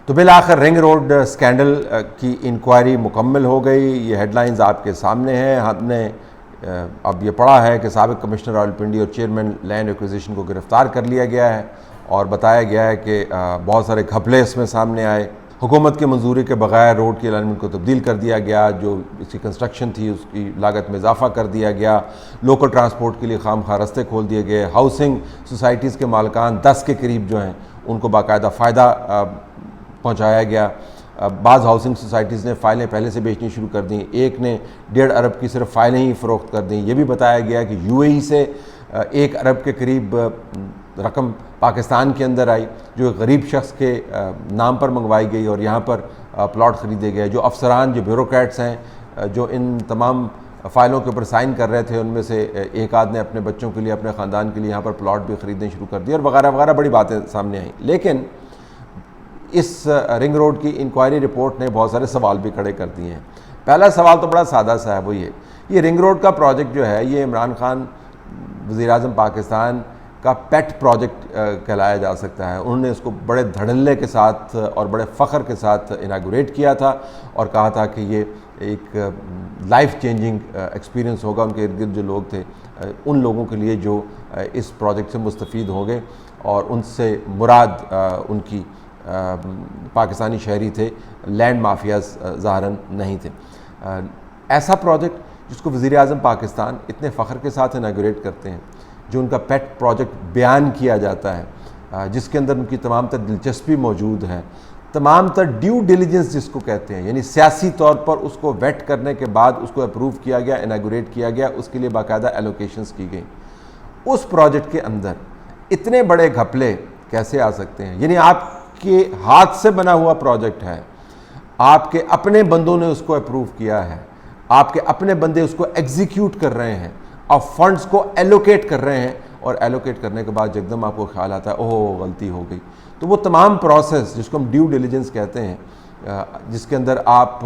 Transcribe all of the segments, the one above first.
تو بالآخر ring road scandal کی انکوائری مکمل ہو گئی. یہ ہیڈ لائنز آپ کے سامنے ہیں. ہم نے اب یہ پڑھا ہے کہ سابق کمشنر راولپنڈی اور چیئرمین لینڈ ایکوزیشن کو گرفتار کر لیا گیا ہے اور بتایا گیا ہے کہ بہت سارے گھپلے اس میں سامنے آئے. حکومت کی منظوری کے بغیر روڈ کی الائنمنٹ کو تبدیل کر دیا گیا. جو اس کی کنسٹرکشن تھی اس کی لاگت میں اضافہ کر دیا گیا. لوکل ٹرانسپورٹ کے لیے خام خواہ رستے کھول دیے گئے. ہاؤسنگ سوسائٹیز کے مالکان 10 کے قریب جو ہیں ان کو باقاعدہ فائدہ پہنچایا گیا. بعض ہاؤسنگ سوسائٹیز نے فائلیں پہلے سے بیچنی شروع کر دیں. ایک نے 1.5 ارب کی صرف فائلیں ہی فروخت کر دیں. یہ بھی بتایا گیا کہ UAE سے 1 ارب کے قریب رقم پاکستان کے اندر آئی جو ایک غریب شخص کے نام پر منگوائی گئی اور یہاں پر پلاٹ خریدے گئے. جو افسران جو بیوروکریٹس ہیں جو ان تمام فائلوں کے اوپر سائن کر رہے تھے ان میں سے ایک آدھ نے اپنے بچوں کے لیے اپنے خاندان کے لیے یہاں پر پلاٹ بھی خریدنے شروع کر دیے اور وغیرہ وغیرہ بڑی باتیں سامنے آئیں. لیکن اس رنگ روڈ کی انکوائری رپورٹ نے بہت سارے سوال بھی کھڑے کر دیے ہیں. پہلا سوال تو بڑا سادہ سا ہے, وہ یہ رنگ روڈ کا پروجیکٹ جو ہے یہ عمران خان وزیر اعظم پاکستان کا پیٹ پروجیکٹ کہلایا جا سکتا ہے. انہوں نے اس کو بڑے دھڑلے کے ساتھ اور بڑے فخر کے ساتھ اناگوریٹ کیا تھا اور کہا تھا کہ یہ ایک لائف چینجنگ ایکسپیرینس ہوگا ان کے ارد گرد جو لوگ تھے ان لوگوں کے لیے جو اس پروجیکٹ سے مستفید ہوں گے, اور ان سے مراد ان کی پاکستانی شہری تھے, لینڈ مافیاز ظاہراً نہیں تھے. ایسا پروجیکٹ جس کو وزیر اعظم پاکستان اتنے فخر کے ساتھ اناگوریٹ کرتے ہیں, جو ان کا پیٹ پروجیکٹ بیان کیا جاتا ہے, جس کے اندر ان کی تمام تر دلچسپی موجود ہے, تمام تر ڈیو ڈیلیجنس جس کو کہتے ہیں, یعنی سیاسی طور پر اس کو ویٹ کرنے کے بعد اس کو اپروو کیا گیا, اناگوریٹ کیا گیا, اس کے لیے باقاعدہ ایلوکیشنز کی گئیں. اس پروجیکٹ کے اندر اتنے بڑے گھپلے کیسے آ سکتے ہیں؟ یعنی آپ کے ہاتھ سے بنا ہوا پروجیکٹ ہے, آپ کے اپنے بندوں نے اس کو اپروو کیا ہے, آپ کے اپنے بندے اس کو ایگزیکیوٹ کر رہے ہیں اور فنڈز کو ایلوکیٹ کر رہے ہیں, اور ایلوکیٹ کرنے کے بعد یکدم آپ کو خیال آتا ہے اوہ غلطی ہو گئی. تو وہ تمام پروسیس جس کو ہم ڈیو ڈیلیجنس کہتے ہیں, جس کے اندر آپ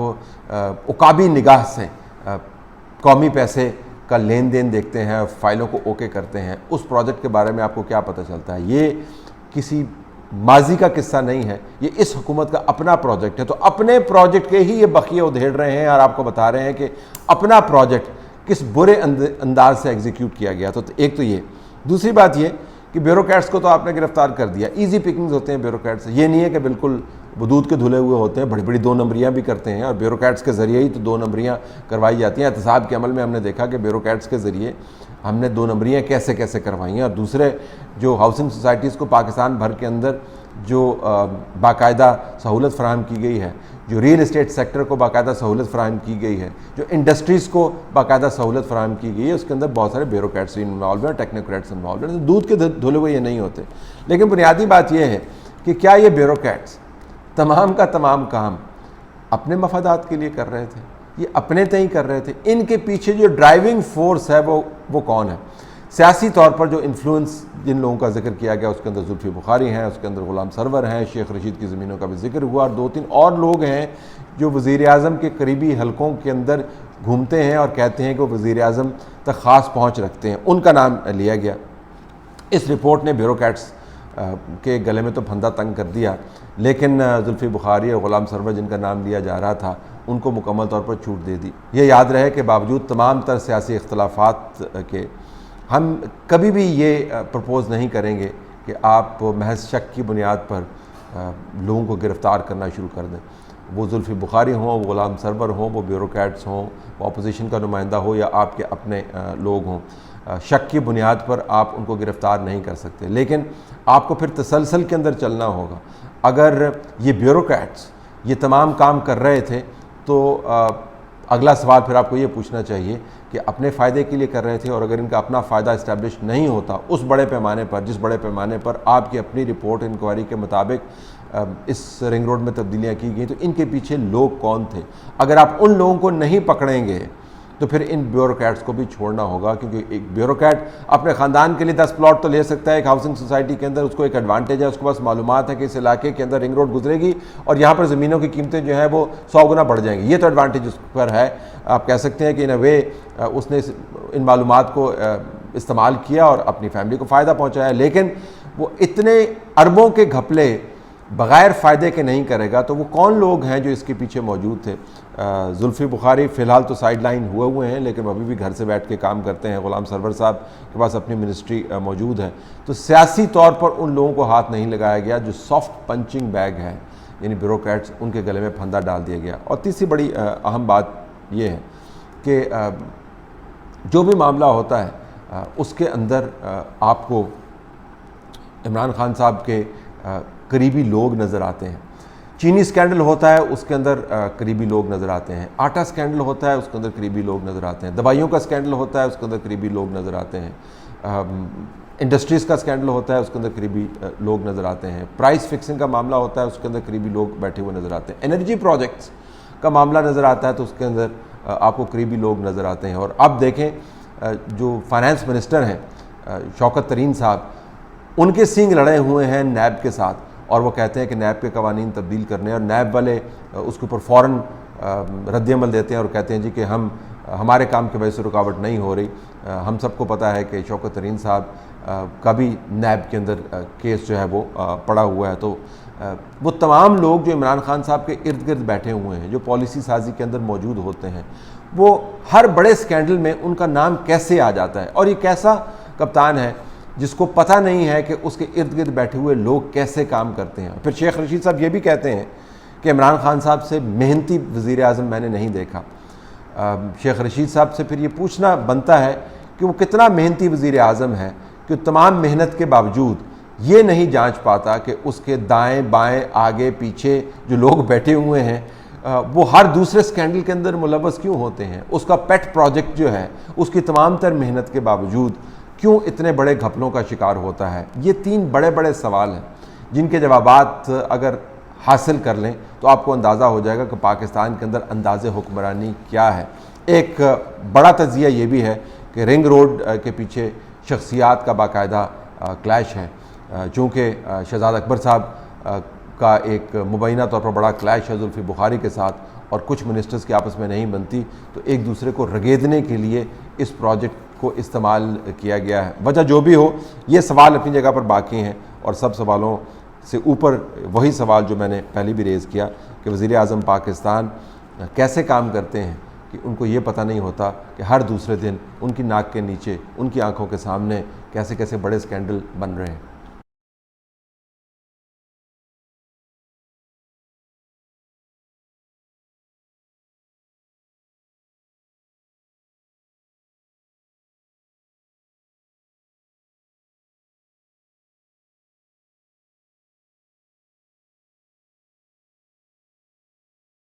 عقابی نگاہ سے قومی پیسے کا لین دین دیکھتے ہیں, فائلوں کو اوکے کرتے ہیں, اس پروجیکٹ کے بارے میں آپ کو کیا پتہ چلتا ہے؟ یہ کسی ماضی کا قصہ نہیں ہے, یہ اس حکومت کا اپنا پروجیکٹ ہے. تو اپنے پروجیکٹ کے ہی یہ بقیہ ادھیڑ رہے ہیں اور آپ کو بتا رہے ہیں کہ اپنا پروجیکٹ کس برے انداز سے ایگزیکیوٹ کیا گیا. تو ایک تو یہ. دوسری بات یہ کہ بیوروکریٹس کو تو آپ نے گرفتار کر دیا. ایزی پکنگز ہوتے ہیں بیوروکریٹس, یہ نہیں ہے کہ بالکل بدودھ کے دھلے ہوئے ہوتے ہیں, بڑی بڑی 2 نمبریاں بھی کرتے ہیں, اور بیوروکریٹس کے ذریعے ہی تو 2 نمبریاں کروائی جاتی ہیں. احتساب کے عمل میں ہم نے دیکھا کہ بیوروکریٹس کے ذریعے ہم نے 2 نمبریاں کیسے کیسے کروائی ہیں. اور دوسرے جو ہاؤسنگ سوسائٹیز کو پاکستان بھر کے اندر جو باقاعدہ سہولت فراہم کی گئی ہے, جو ریل اسٹیٹ سیکٹر کو باقاعدہ سہولت فراہم کی گئی ہے, جو انڈسٹریز کو باقاعدہ سہولت فراہم کی گئی ہے, اس کے اندر بہت سارے بیوروکریٹس انوالو ہیں, ٹیکنوکریٹس انوالو ہیں. دودھ کے دھلے ہوئے یہ نہیں ہوتے. لیکن بنیادی بات یہ ہے کہ کیا یہ بیوروکریٹس تمام کا تمام کام اپنے مفادات کے لیے کر رہے تھے؟ یہ اپنے تئیں کر رہے تھے؟ ان کے پیچھے جو ڈرائیونگ فورس ہے وہ کون ہے؟ سیاسی طور پر جو انفلوئنس جن لوگوں کا ذکر کیا گیا اس کے اندر زلفی بخاری ہیں, اس کے اندر غلام سرور ہیں, شیخ رشید کی زمینوں کا بھی ذکر ہوا, اور 2-3 اور لوگ ہیں جو وزیر اعظم کے قریبی حلقوں کے اندر گھومتے ہیں اور کہتے ہیں کہ وہ وزیر اعظم تک خاص پہنچ رکھتے ہیں. ان کا نام لیا گیا. اس رپورٹ نے بیوروکریٹس کے گلے میں تو پھندا تنگ کر دیا, لیکن زلفی بخاری اور غلام سرور جن کا نام لیا جا رہا تھا ان کو مکمل طور پر چھوٹ دے دی. یہ یاد رہے کہ باوجود تمام تر سیاسی اختلافات کے ہم کبھی بھی یہ پرپوز نہیں کریں گے کہ آپ محض شک کی بنیاد پر لوگوں کو گرفتار کرنا شروع کر دیں. وہ زلفی بخاری ہوں, وہ غلام سرور ہوں, وہ بیوروکریٹس ہوں, وہ اپوزیشن کا نمائندہ ہو یا آپ کے اپنے لوگ ہوں, شک کی بنیاد پر آپ ان کو گرفتار نہیں کر سکتے. لیکن آپ کو پھر تسلسل کے اندر چلنا ہوگا. اگر یہ بیوروکریٹس یہ تمام کام کر رہے تھے تو اگلا سوال پھر آپ کو یہ پوچھنا چاہیے کہ اپنے فائدے کے لیے کر رہے تھے, اور اگر ان کا اپنا فائدہ اسٹیبلش نہیں ہوتا اس بڑے پیمانے پر جس بڑے پیمانے پر آپ کی اپنی رپورٹ انکوائری کے مطابق اس رنگ روڈ میں تبدیلیاں کی گئیں, تو ان کے پیچھے لوگ کون تھے؟ اگر آپ ان لوگوں کو نہیں پکڑیں گے تو پھر ان بیوروکریٹس کو بھی چھوڑنا ہوگا, کیونکہ ایک بیوروکریٹ اپنے خاندان کے لیے 10 پلاٹ تو لے سکتا ہے ایک ہاؤسنگ سوسائٹی کے اندر, اس کو ایک ایڈوانٹیج ہے, اس کے پاس معلومات ہے کہ اس علاقے کے اندر رنگ روڈ گزرے گی اور یہاں پر زمینوں کی قیمتیں جو ہیں وہ 100 گنا بڑھ جائیں گی. یہ تو ایڈوانٹیج اس پر ہے. آپ کہہ سکتے ہیں کہ ان اے وے اس نے ان معلومات کو استعمال کیا اور اپنی فیملی کو فائدہ پہنچایا. لیکن وہ اتنے اربوں کے گھپلے بغیر فائدے کے نہیں کرے گا تو وہ کون لوگ ہیں جو اس کے پیچھے موجود تھے؟ زلفی بخاری فی الحال تو سائیڈ لائن ہوئے ہیں، لیکن ابھی بھی گھر سے بیٹھ کے کام کرتے ہیں۔ غلام سرور صاحب کے پاس اپنی منسٹری موجود ہے۔ تو سیاسی طور پر ان لوگوں کو ہاتھ نہیں لگایا گیا جو سافٹ پنچنگ بیگ ہے، یعنی بیوروکریٹس، ان کے گلے میں پھندا ڈال دیا گیا۔ اور تیسری بڑی اہم بات یہ ہے کہ جو بھی معاملہ ہوتا ہے اس کے اندر آپ کو عمران خان صاحب کے قریبی لوگ نظر آتے ہیں۔ چینی سکینڈل ہوتا ہے، اس کے اندر قریبی لوگ نظر آتے ہیں۔ آٹا سکینڈل ہوتا ہے، اس کے اندر قریبی لوگ نظر آتے ہیں۔ دوائیوں کا سکینڈل ہوتا ہے، اس کے اندر قریبی لوگ نظر آتے ہیں۔ انڈسٹریز کا سکینڈل ہوتا ہے، اس کے اندر قریبی لوگ نظر آتے ہیں۔ پرائس فکسنگ کا معاملہ ہوتا ہے، اس کے اندر قریبی لوگ بیٹھے ہوئے نظر آتے ہیں۔ انرجی پروجیکٹس کا معاملہ نظر آتا ہے تو اس کے اندر آپ کو قریبی لوگ نظر آتے ہیں۔ اور اب دیکھیں جو فائنانس منسٹر ہیں شوکت ترین صاحب، ان کے سینگ لڑے ہوئے ہیں نیب کے ساتھ، اور وہ کہتے ہیں کہ نیب کے قوانین تبدیل کرنے، اور نیب والے اس کے اوپر فوراً رد عمل دیتے ہیں اور کہتے ہیں جی کہ ہمارے کام کی وجہ سے رکاوٹ نہیں ہو رہی۔ ہم سب کو پتہ ہے کہ شوکت ترین صاحب کا بھی نیب کے اندر کیس جو ہے وہ پڑا ہوا ہے۔ تو وہ تمام لوگ جو عمران خان صاحب کے ارد گرد بیٹھے ہوئے ہیں، جو پالیسی سازی کے اندر موجود ہوتے ہیں، وہ ہر بڑے سکینڈل میں ان کا نام کیسے آ جاتا ہے؟ اور یہ کیسا کپتان ہے جس کو پتہ نہیں ہے کہ اس کے ارد گرد بیٹھے ہوئے لوگ کیسے کام کرتے ہیں۔ پھر شیخ رشید صاحب یہ بھی کہتے ہیں کہ عمران خان صاحب سے محنتی وزیر اعظم میں نے نہیں دیکھا۔ شیخ رشید صاحب سے پھر یہ پوچھنا بنتا ہے کہ وہ کتنا محنتی وزیر اعظم ہے کہ تمام محنت کے باوجود یہ نہیں جانچ پاتا کہ اس کے دائیں بائیں آگے پیچھے جو لوگ بیٹھے ہوئے ہیں وہ ہر دوسرے سکینڈل کے اندر ملوث کیوں ہوتے ہیں۔ اس کا پیٹ پروجیکٹ جو ہے اس کی تمام تر محنت کے باوجود کیوں اتنے بڑے گھپلوں کا شکار ہوتا ہے؟ یہ تین بڑے بڑے سوال ہیں جن کے جوابات اگر حاصل کر لیں تو آپ کو اندازہ ہو جائے گا کہ پاکستان کے اندر انداز حکمرانی کیا ہے۔ ایک بڑا تجزیہ یہ بھی ہے کہ رنگ روڈ کے پیچھے شخصیات کا باقاعدہ کلیش ہے، چونکہ شہزاد اکبر صاحب کا ایک مبینہ طور پر بڑا کلیش ہے زلفی بخاری کے ساتھ، اور کچھ منسٹرز کی آپس میں نہیں بنتی، تو ایک دوسرے کو رگیدنے کے لیے اس پروجیکٹ کو استعمال کیا گیا ہے۔ وجہ جو بھی ہو، یہ سوال اپنی جگہ پر باقی ہیں، اور سب سوالوں سے اوپر وہی سوال جو میں نے پہلے بھی ریز کیا کہ وزیر اعظم پاکستان کیسے کام کرتے ہیں کہ ان کو یہ پتہ نہیں ہوتا کہ ہر دوسرے دن ان کی ناک کے نیچے، ان کی آنکھوں کے سامنے کیسے کیسے بڑے سکینڈل بن رہے ہیں۔